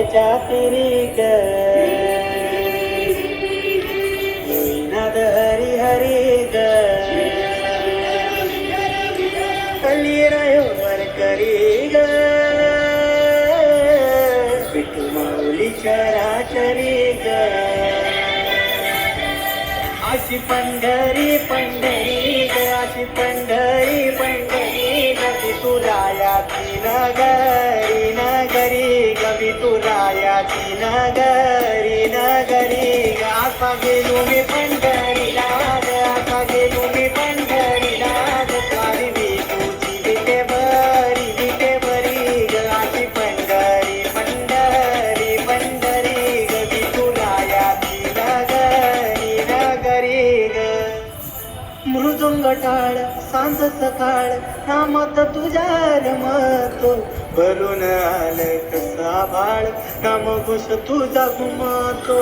चाकरी ग नाद हरी हरी ग कली रायोवर करी ग विठू माऊली चराचरी ग अशी पंढरी पंढरी ग अशी पंढरी पंढरी गवी तुरायाची नगरी नगरी गवी तुरायाची नगरी नगरी ग असा गेलो मी पंढरीला ग असा गेलो मी पंढरीला ग स्वारी विठूची विटे बरी ग अशी पंढरी पंढरी पंढरी गवी तुरायाची नगरी नगरी ग मृदुंग टाळ सांज सकाळ नामत तुझ्या रमतो भरून आलं कसा बाळ नाम घोष तुझा घुमतो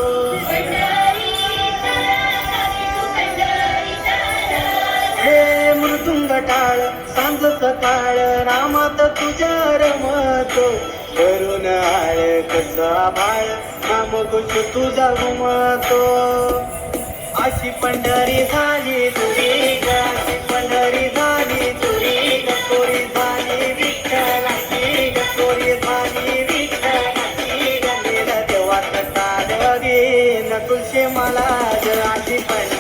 हे मृदुंग टाळ सांज सकाळ नामात तुझ्या रमतो भरून आलं कसा बाळ नाम घोष तुझा घुमतो अशी पंढरी झाली तुरी ग अशी पंढरी झाली तुरी ग चोरी झाली विठ्ठलाची ग चोरी झाली विठ्ठलाची ग गेलं देवाचं काळ गे न तुळशी मला ग अशी पंढरी